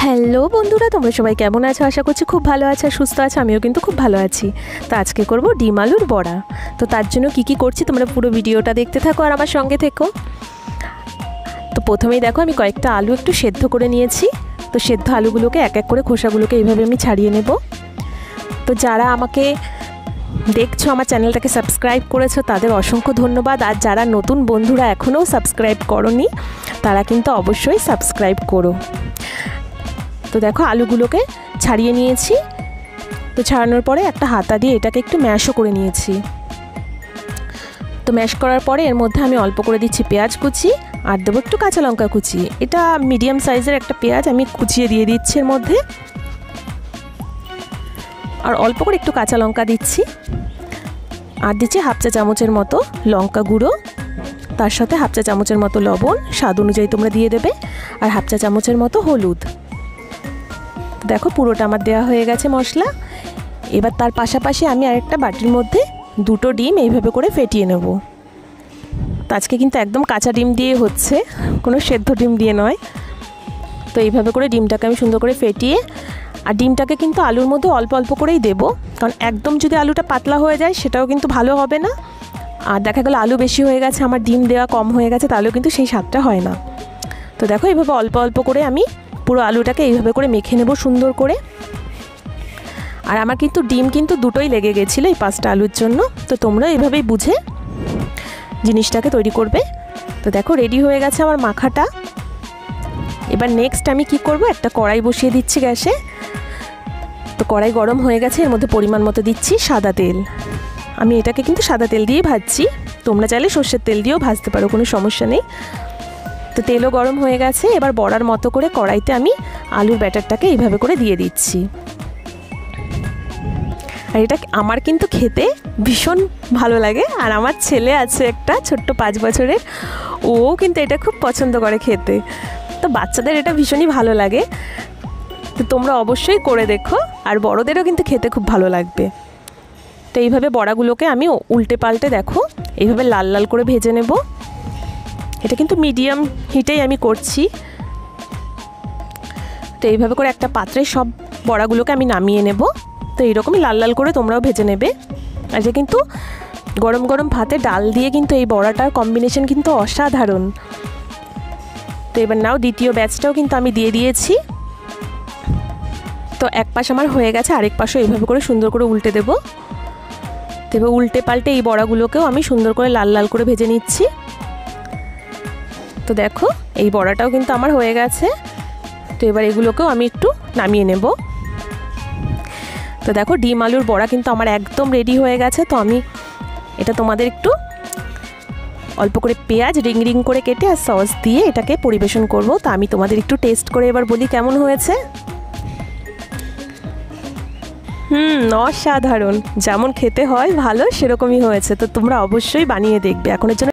Hello বন্ধুরা, তোমরা সবাই কেমন আছো? আশা করছি খুব ভালো আছো, সুস্থ আছো। আমিও কিন্তু খুব ভালো আছি। তো আজকে করব ডিম আলুর বড়া। তো তার জন্য কি করছি তোমরা পুরো ভিডিওটা দেখতে থাকো আর আমার সঙ্গে থেকো। তো প্রথমেই দেখো আমি কয়েকটা আলু একটু সেদ্ধ করে নিয়েছি। তো সেদ্ধ আলুগুলোকে এক এক করে খোসাগুলোকে এইভাবে আমি ছাড়িয়ে নেব। তো যারা আমাকে দেখছো, আমার চ্যানেলটাকে সাবস্ক্রাইব করেছো, তাদের অসংখ্য ধন্যবাদ। আর যারা নতুন বন্ধুরা এখনও সাবস্ক্রাইব করোনি, তারা কিন্তু অবশ্যই সাবস্ক্রাইব করো। তো দেখো আলুগুলোকে ছাড়িয়ে নিয়েছি। তো ছাড়ানোর পরে একটা হাতা দিয়ে এটাকে একটু ম্যাশও করে নিয়েছি। তো ম্যাশ করার পরে এর মধ্যে আমি অল্প করে দিচ্ছি পেঁয়াজ কুচি আর দেবো একটু কাঁচা লঙ্কা কুচি। এটা মিডিয়াম সাইজের একটা পেঁয়াজ আমি কুচিয়ে দিয়ে দিচ্ছি এর মধ্যে, আর অল্প করে একটু কাঁচা লঙ্কা দিচ্ছি, আর দিচ্ছি হাফ চা চামচের মতো লঙ্কা গুঁড়ো, তার সাথে হাফ চা চামচের মতো লবণ, স্বাদ অনুযায়ী তোমরা দিয়ে দেবে, আর হাফ চা চামচের মতো হলুদ। দেখো পুরোটা আমার দেওয়া হয়ে গেছে মশলা। এবার তার পাশাপাশি আমি আরেকটা বাটির মধ্যে দুটো ডিম এইভাবে করে ফেটিয়ে নেব। তো আজকে কিন্তু একদম কাঁচা ডিম দিয়ে হচ্ছে, কোনো সেদ্ধ ডিম দিয়ে নয়। তো এইভাবে করে ডিমটাকে আমি সুন্দর করে ফেটিয়ে, আর ডিমটাকে কিন্তু আলুর মধ্যে অল্প অল্প করেই দেব, কারণ একদম যদি আলুটা পাতলা হয়ে যায় সেটাও কিন্তু ভালো হবে না। আর দেখা গেলো আলু বেশি হয়ে গেছে, আমার ডিম দেওয়া কম হয়ে গেছে, তাহলেও কিন্তু সেই স্বাদটা হয় না। তো দেখো এইভাবে অল্প অল্প করে আমি পুরো আলুটাকে এইভাবে করে মেখে নেব সুন্দর করে। আর আমার কিন্তু ডিম কিন্তু দুটোই লেগে গেছিলো এই 5টা আলুর জন্য। তো তোমরা এইভাবেই বুঝে জিনিসটাকে তৈরি করবে। তো দেখো রেডি হয়ে গেছে আমার মাখাটা। এবার নেক্সট আমি কি করব, একটা কড়াই বসিয়ে দিচ্ছি গ্যাসে। তো কড়াই গরম হয়ে গেছে, এর মধ্যে পরিমাণ মতো দিচ্ছি সাদা তেল। আমি এটাকে কিন্তু সাদা তেল দিয়ে ভাজছি, তোমরা চাইলে সর্ষের তেল দিয়েও ভাজতে পারো, কোনো সমস্যা নেই। তো তেলও গরম হয়ে গেছে। এবার বড়ার মতো করে কড়াইতে আমি আলুর ব্যাটারটাকে এইভাবে করে দিয়ে দিচ্ছি। আর এটা আমার কিন্তু খেতে ভীষণ ভালো লাগে। আর আমার ছেলে আছে একটা ছোট্ট 5 বছরের, ও কিন্তু এটা খুব পছন্দ করে খেতে। তো বাচ্চাদের এটা ভীষণই ভালো লাগে। তো তোমরা অবশ্যই করে দেখো, আর বড়দেরও কিন্তু খেতে খুব ভালো লাগবে। তো এইভাবে বড়াগুলোকে আমি উল্টে পাল্টে দেখো এইভাবে লাল লাল করে ভেজে নেব। এটা কিন্তু মিডিয়াম হিটেই আমি করছি। তো এইভাবে করে একটা পাত্রে সব বড়াগুলোকে আমি নামিয়ে নেব। তো এইরকমই লাল লাল করে তোমরাও ভেজে নেবে। আর যে কিন্তু গরম গরম ভাতে ডাল দিয়ে কিন্তু এই বড়াটার কম্বিনেশন কিন্তু অসাধারণ। তো এবার নাও দ্বিতীয় ব্যাচটাও কিন্তু আমি দিয়ে দিয়েছি। তো এক পাশ আমার হয়ে গেছে, আরেক পাশও এইভাবে করে সুন্দর করে উল্টে দেব। তো এবার উল্টে পাল্টে এই বড়াগুলোকেও আমি সুন্দর করে লাল লাল করে ভেজে নিচ্ছি। তো দেখো এই বড়াটাও কিন্তু আমার হয়ে গেছে। তো এবার এগুলোকেও আমি একটু নামিয়ে নেব। তো দেখো ডিম আলুর বড়া কিন্তু আমার একদম রেডি হয়ে গেছে। তো আমি এটা তোমাদের একটু অল্প করে পেঁয়াজ রিং রিং করে কেটে আর সস দিয়ে এটাকে পরিবেশন করব। তো আমি তোমাদের একটু টেস্ট করে এবার বলি কেমন হয়েছে। অসাধারণ, যেমন খেতে হয় ভালো সেরকমই হয়েছে। তো তোমরা অবশ্যই বানিয়ে দেখবে। এখনের জন্য